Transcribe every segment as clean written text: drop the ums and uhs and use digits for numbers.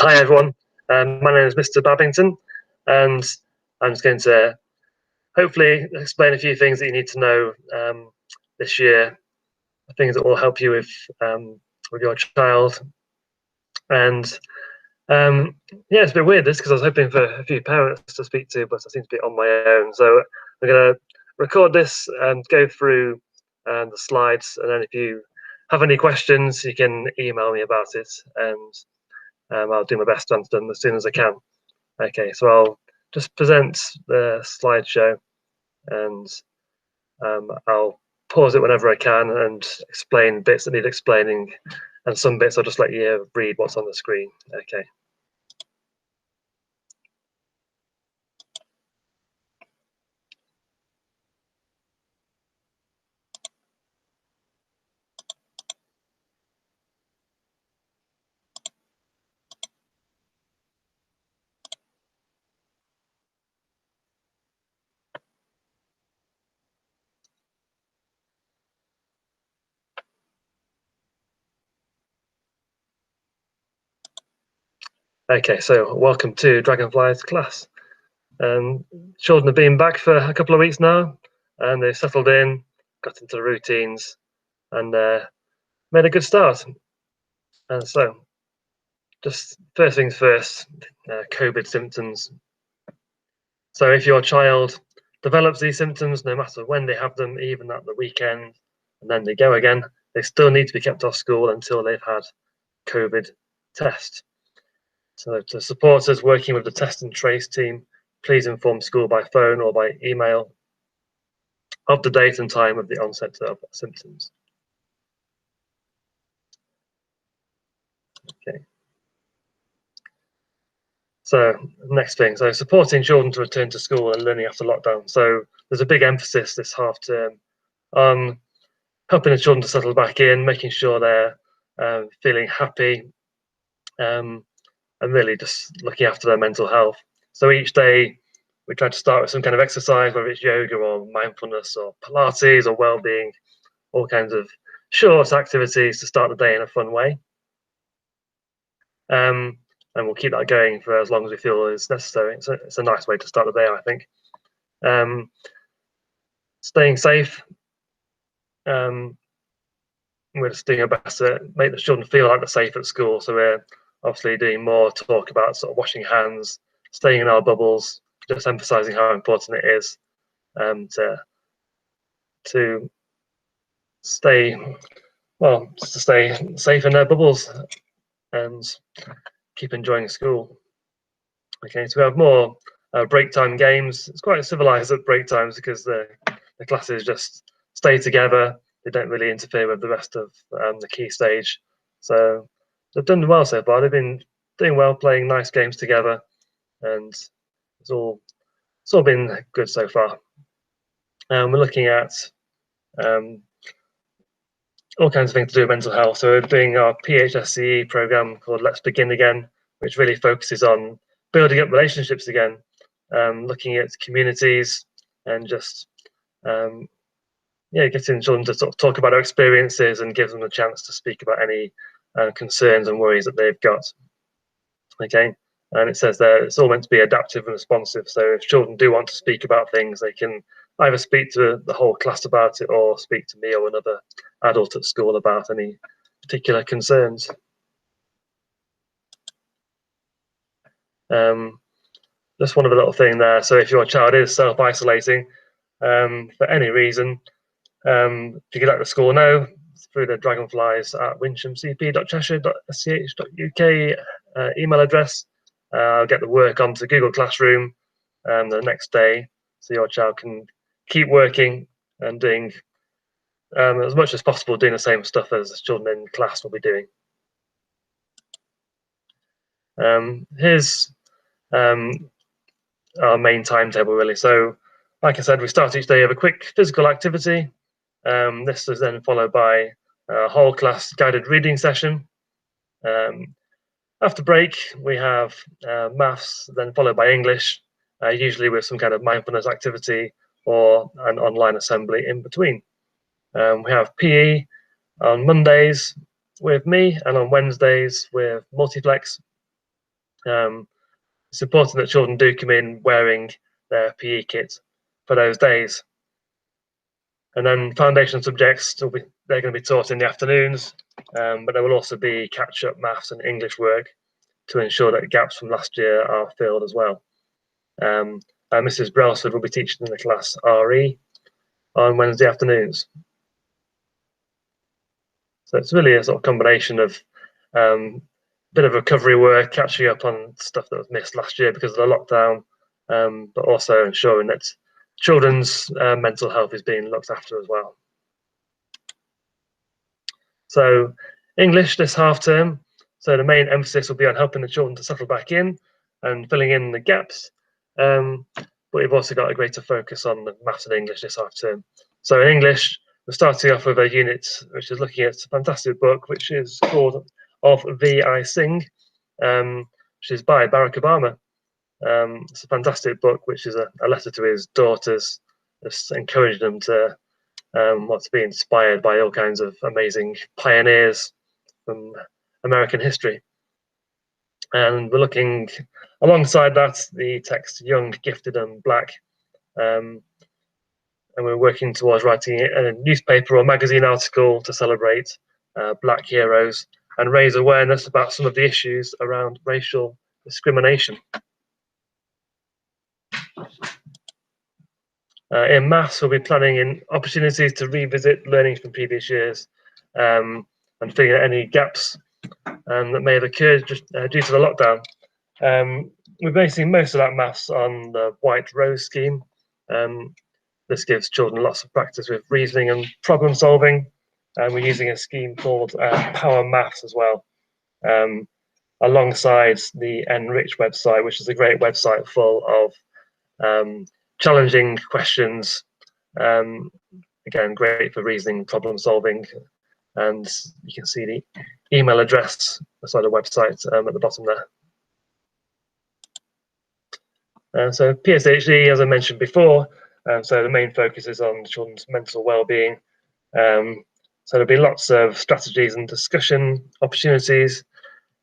Hi everyone, my name is Mr. Babington, and I'm just going to hopefully explain a few things that you need to know this year, things that will help you with your child. And yeah, it's a bit weird this because I was hoping for a few parents to speak to, but I seem to be on my own. So I'm going to record this and go through the slides, and then if you have any questions, you can email me about it, and I'll do my best to answer them as soon as I can. Okay, so I'll just present the slideshow, and I'll pause it whenever I can and explain bits that need explaining, and some bits I'll just let you read what's on the screen. Okay. Okay, so welcome to Dragonflies class. Children have been back for a couple of weeks now, and they've settled in, got into the routines, and made a good start. And so, just first things first, COVID symptoms. So if your child develops these symptoms, no matter when they have them, even at the weekend, and then they go again, they still need to be kept off school until they've had COVID test. So to supporters working with the test and trace team, please inform school by phone or by email of the date and time of the onset of symptoms. Okay. So next thing, so supporting children to return to school and learning after lockdown. So there's a big emphasis this half term on helping the children to settle back in, making sure they're feeling happy, and really just looking after their mental health. So each day we try to start with some kind of exercise, whether it's yoga or mindfulness or Pilates or well-being, all kinds of short activities to start the day in a fun way. And we'll keep that going for as long as we feel is necessary. It's a nice way to start the day, I think. Staying safe. We're just doing our best to make the children feel like they're safe at school. So we're obviously doing more talk about sort of washing hands, staying in our bubbles, just emphasising how important it is to stay just to stay safe in their bubbles and keep enjoying school. Okay, so we have more break time games. It's quite civilized at break times because the classes just stay together. They don't really interfere with the rest of the key stage. So they've done well so far. They've been doing well, playing nice games together, and it's all been good so far. We're looking at all kinds of things to do with mental health. So we're doing our PHSCE program called Let's Begin Again, which really focuses on building up relationships again, looking at communities and just getting children to sort of talk about their experiences and give them a chance to speak about any concerns and worries that they've got. Okay, and it says that it's all meant to be adaptive and responsive. So if children do want to speak about things, they can either speak to the whole class about it or speak to me or another adult at school about any particular concerns. Just one other little thing there. So if your child is self-isolating for any reason, you can let the school know through the Dragonflies at winchamcp.cheshire.sch.uk email address. I'll get the work onto Google Classroom the next day, so your child can keep working and doing as much as possible, doing the same stuff as the children in class will be doing. Here's our main timetable, really. So, like I said, we start each day with a quick physical activity. This is then followed by a whole class guided reading session. After break, we have maths, then followed by English, usually with some kind of mindfulness activity or an online assembly in between. We have PE on Mondays with me, and on Wednesdays with Multiplex. It's important that children do come in wearing their PE kit for those days. And then foundation subjects, they're going to be taught in the afternoons, but there will also be catch-up maths and English work to ensure that gaps from last year are filled as well. Mrs. Brailsford will be teaching in the class RE on Wednesday afternoons. So it's really a sort of combination of bit of recovery work, catching up on stuff that was missed last year because of the lockdown, but also ensuring that children's mental health is being looked after as well. So English this half term. So the main emphasis will be on helping the children to settle back in and filling in the gaps. But we've also got a greater focus on the maths and English this half term. So in English, we're starting off with a unit which is looking at a fantastic book, which is called Of Thee I Sing, which is by Barack Obama. It's a fantastic book, which is a letter to his daughters, just encouraging them to to be inspired by all kinds of amazing pioneers from American history. And we're looking alongside that the text Young, Gifted and Black. And we're working towards writing a newspaper or magazine article to celebrate Black heroes and raise awareness about some of the issues around racial discrimination. In maths, we'll be planning in opportunities to revisit learning from previous years and filling out any gaps that may have occurred just, due to the lockdown. We're basing most of that maths on the White Rose scheme. This gives children lots of practice with reasoning and problem solving. And we're using a scheme called Power Maths as well, alongside the Enrich website, which is a great website full of challenging questions. Again, great for reasoning, problem solving. And you can see the email address beside the website at the bottom there. So PSHE, as I mentioned before, so the main focus is on children's mental well-being. So there'll be lots of strategies and discussion opportunities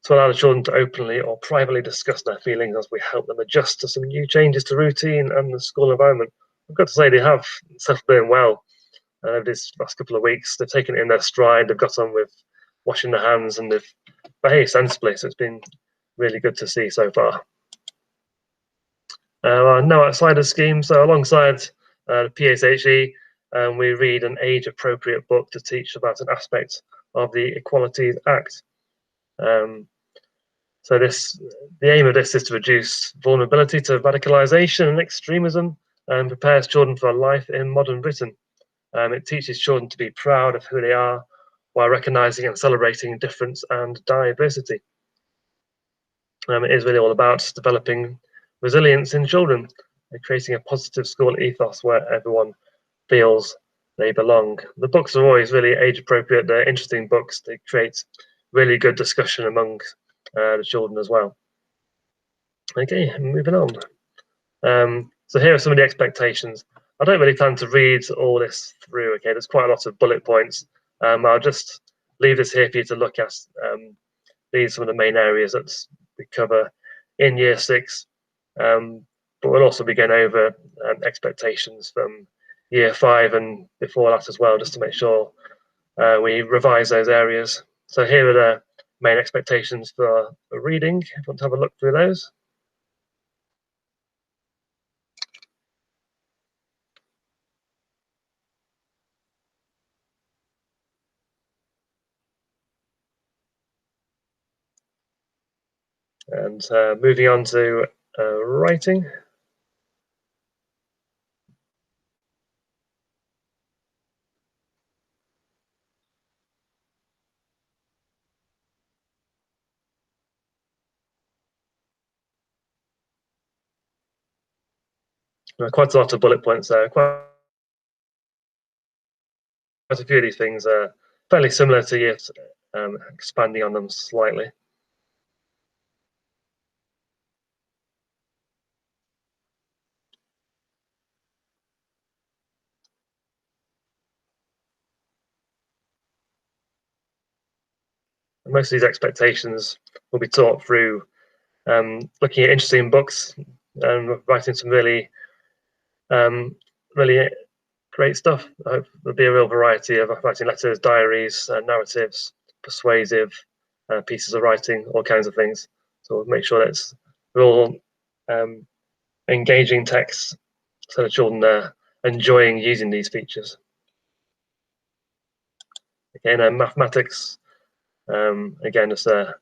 to allow the children to openly or privately discuss their feelings as we help them adjust to some new changes to routine and the school environment. I've got to say they have settled in well. This last couple of weeks, they've taken it in their stride. They've got on with washing their hands and they've behaved sensibly. So it's been really good to see so far. Our No Outsiders scheme. So alongside the PSHE, we read an age-appropriate book to teach about an aspect of the Equalities Act. So the aim of this is to reduce vulnerability to radicalisation and extremism and prepares children for life in modern Britain. It teaches children to be proud of who they are while recognising and celebrating difference and diversity. It is really all about developing resilience in children and creating a positive school ethos where everyone feels they belong. The books are always really age appropriate. They're interesting books. They create really good discussion among the children as well. Okay, moving on. So here are some of the expectations. I don't really plan to read all this through. Okay, there's quite a lot of bullet points. I'll just leave this here for you to look at. These are some of the main areas that we cover in year 6, but we'll also be going over expectations from year 5 and before that as well, just to make sure we revise those areas. So here are the main expectations for reading, if you want to have a look through those. And moving on to writing. Quite a lot of bullet points there. Quite a few of these things are fairly similar to year, expanding on them slightly. Most of these expectations will be taught through looking at interesting books and writing some really great stuff. I hope there'll be a real variety of writing letters, diaries, narratives, persuasive pieces of writing, all kinds of things. So we'll make sure that it's all engaging texts so the children are enjoying using these features. Again, mathematics, again, just a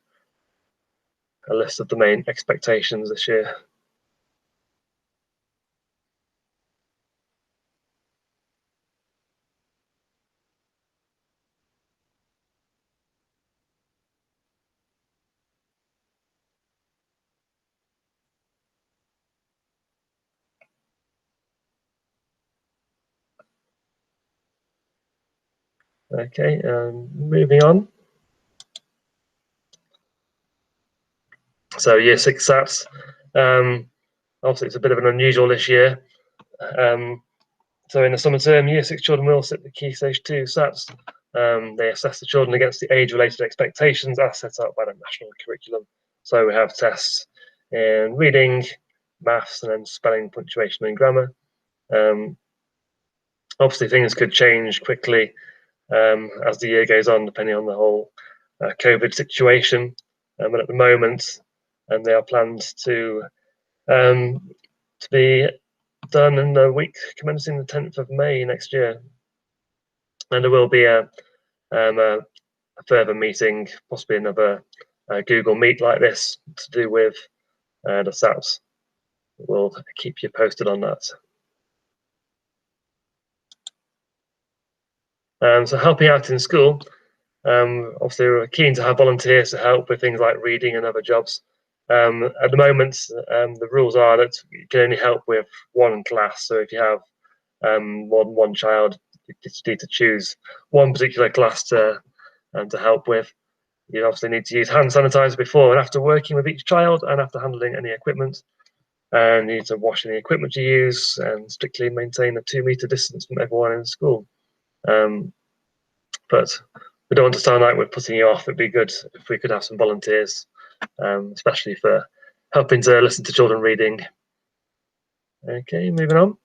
list of the main expectations this year. Okay, moving on. So year 6 SATs. Obviously, it's a bit of an unusual this year. So in the summer term, year 6 children will sit the Key Stage 2 SATs. They assess the children against the age-related expectations as set out by the national curriculum. So we have tests in reading, maths, and then spelling, punctuation, and grammar. Obviously, things could change quickly as the year goes on, depending on the whole COVID situation. But at the moment, they are planned to be done in the week commencing the 10th of May next year. And there will be a further meeting, possibly another Google Meet like this to do with the SATs. We'll keep you posted on that. So helping out in school, obviously we're keen to have volunteers to help with things like reading and other jobs. At the moment, the rules are that you can only help with one class. So if you have one child, you need to choose one particular class to help with. You obviously need to use hand sanitizer before and after working with each child and after handling any equipment. And you need to wash any equipment you use and strictly maintain a 2-meter distance from everyone in school. But we don't want to sound like we're putting you off. It'd be good if we could have some volunteers, especially for helping to listen to children reading. Okay, moving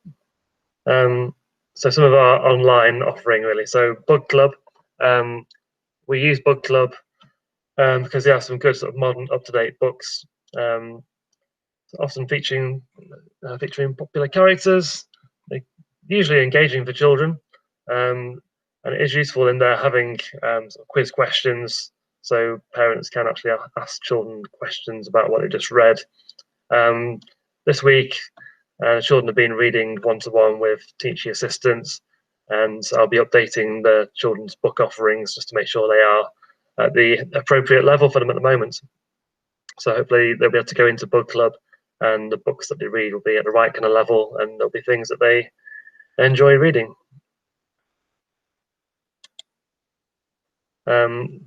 on. So some of our online offering, really. So Book Club. We use Book Club because they have some good sort of modern, up-to-date books, often featuring popular characters, usually engaging for children. And it is useful in there having sort of quiz questions, so parents can actually ask children questions about what they just read. This week, children have been reading one-to-one with teaching assistants, and I'll be updating the children's book offerings just to make sure they are at the appropriate level for them at the moment. So hopefully they'll be able to go into Book Club, and the books that they read will be at the right kind of level, and there'll be things that they enjoy reading.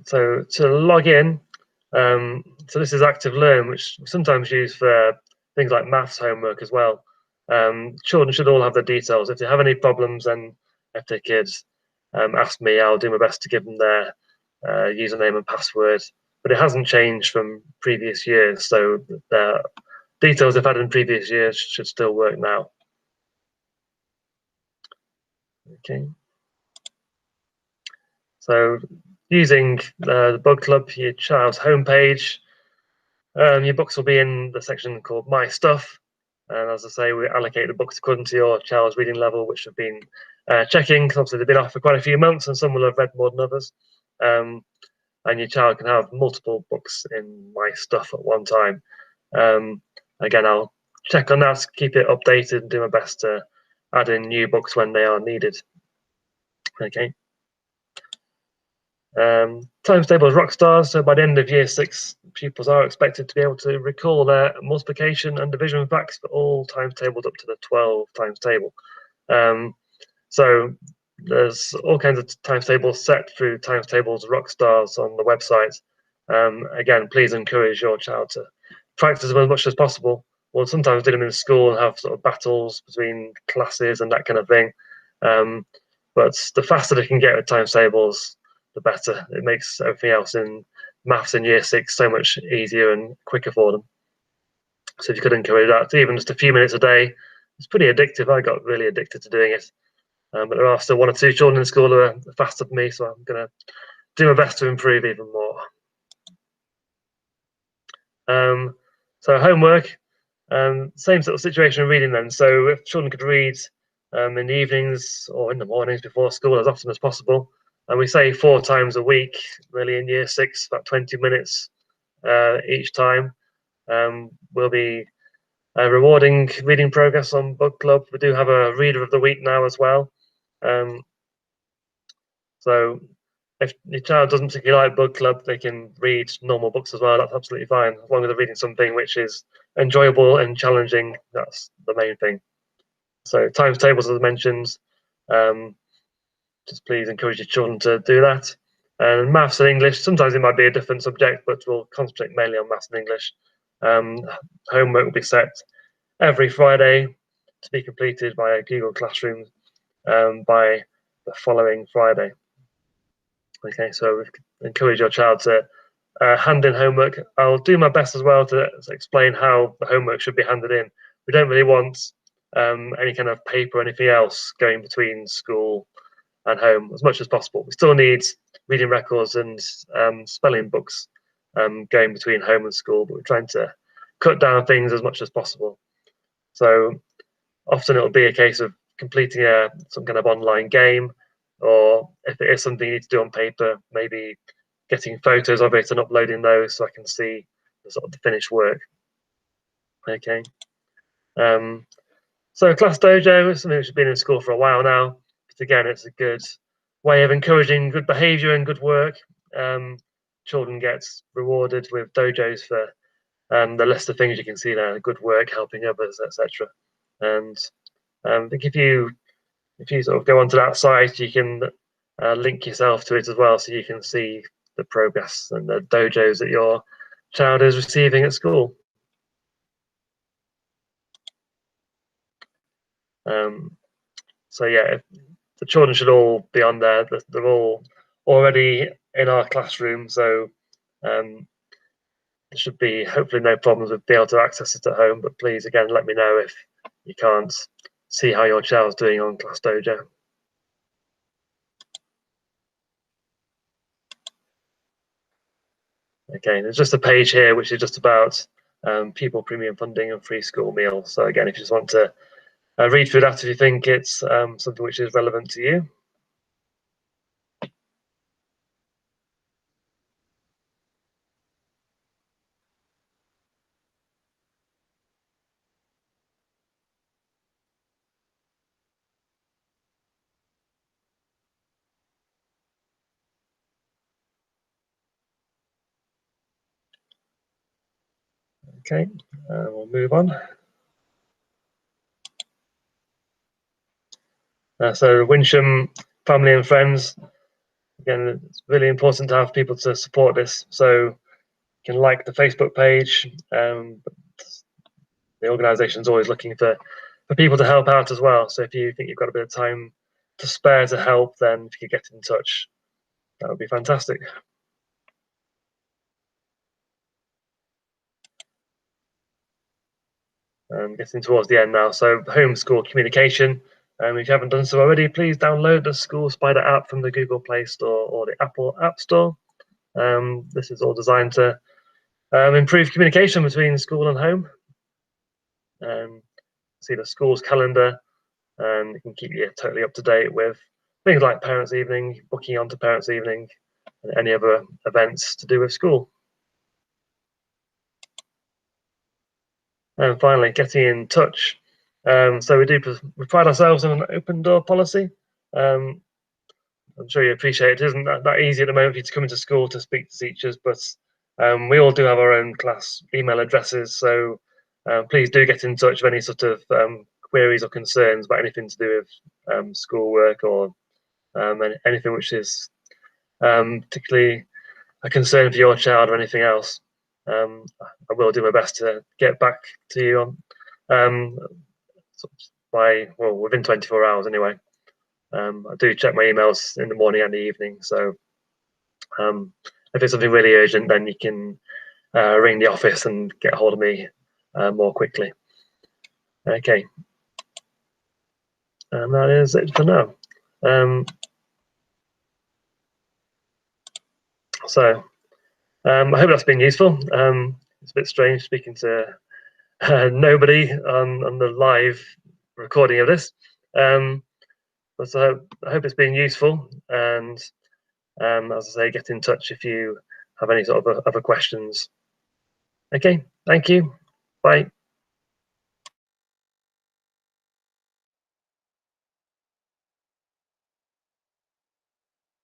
So to log in, so this is Active Learn, which we sometimes use for things like maths homework as well. Children should all have the details. If they have any problems, then if they could ask me, I'll do my best to give them their username and password. But it hasn't changed from previous years, so the details they've had in previous years should still work now. Okay. So using the Book Club, your child's homepage, your books will be in the section called My Stuff. And as I say, we allocate the books according to your child's reading level, which have been checking. Obviously, they've been off for quite a few months, and some will have read more than others. And your child can have multiple books in My Stuff at one time. Again, I'll check on that, keep it updated, and do my best to add in new books when they are needed. Okay. Timetable is rock stars, so by the end of year 6, pupils are expected to be able to recall their multiplication and division facts for all timetables up to the 12 times table. So there's all kinds of timetables set through Timetables rock stars on the website. Again, please encourage your child to practice them as much as possible. We'll sometimes do them in school and have sort of battles between classes and that kind of thing. But the faster they can get with timetables, the better. It makes everything else in maths in year 6 so much easier and quicker for them. So if you could encourage that, even just a few minutes a day, it's pretty addictive. I got really addicted to doing it. But there are still one or two children in school who are faster than me, so I'm going to do my best to improve even more. So homework, same sort of situation of reading then. So if children could read in the evenings or in the mornings before school as often as possible, and we say 4 times a week, really in year 6, about 20 minutes each time, we'll be rewarding reading progress on book club. We do have a reader of the week now as well. So if your child doesn't particularly like book club, they can read normal books as well. That's absolutely fine, as long as they're reading something which is enjoyable and challenging. That's the main thing. So times tables, as I mentioned, just please encourage your children to do that. And maths and English, sometimes it might be a different subject, but we'll concentrate mainly on maths and English. Homework will be set every Friday to be completed by Google Classroom by the following Friday. Okay, so encourage your child to hand in homework. I'll do my best as well to explain how the homework should be handed in. We don't really want any kind of paper or anything else going between school and home as much as possible. We still need reading records and spelling books going between home and school, but we're trying to cut down things as much as possible. So often it'll be a case of completing some kind of online game, or if it is something you need to do on paper, maybe getting photos of it and uploading those so I can see the sort of the finished work. Okay. So Class Dojo is something which has been in school for a while now. But again, it's a good way of encouraging good behaviour and good work. Children get rewarded with dojos for the list of things you can see there: good work, helping others, etc. And I think if you sort of go onto that site, you can link yourself to it as well, so you can see the progress and the dojos that your child is receiving at school. So yeah, the children should all be on there. They're all already in our classroom, so there should be hopefully no problems with being able to access it at home. But please, again, let me know if you can't see how your child's doing on Class Dojo. Okay, there's just a page here which is just about pupil premium funding and free school meals. So again, if you just want to read through that if you think it's something which is relevant to you. Okay, we'll move on. So Winsham family and friends, again, it's really important to have people to support this. So you can like the Facebook page. The organisation is always looking for people to help out as well. So if you think you've got a bit of time to spare to help, then if you could get in touch, that would be fantastic. Getting towards the end now. So homeschool communication. If you haven't done so already, please download the School Spider app from the Google Play Store or the Apple App Store. This is all designed to improve communication between school and home. See the school's calendar, and it can keep you totally up to date with things like Parents' Evening, booking onto Parents' Evening, and any other events to do with school. And finally, getting in touch. So we pride ourselves on an open door policy. I'm sure you appreciate it isn't that easy at the moment for you to come into school to speak to teachers, but we all do have our own class email addresses, so please do get in touch with any sort of queries or concerns about anything to do with schoolwork or anything which is particularly a concern for your child or anything else. I will do my best to get back to you on within 24 hours anyway. I do check my emails in the morning and the evening, so if it's something really urgent, then you can ring the office and get hold of me more quickly. Okay, and that is it for now. So I hope that's been useful. It's a bit strange speaking to nobody on the live recording of this, but I hope it's been useful. And as I say, get in touch if you have any sort of other questions. Okay, thank you. Bye.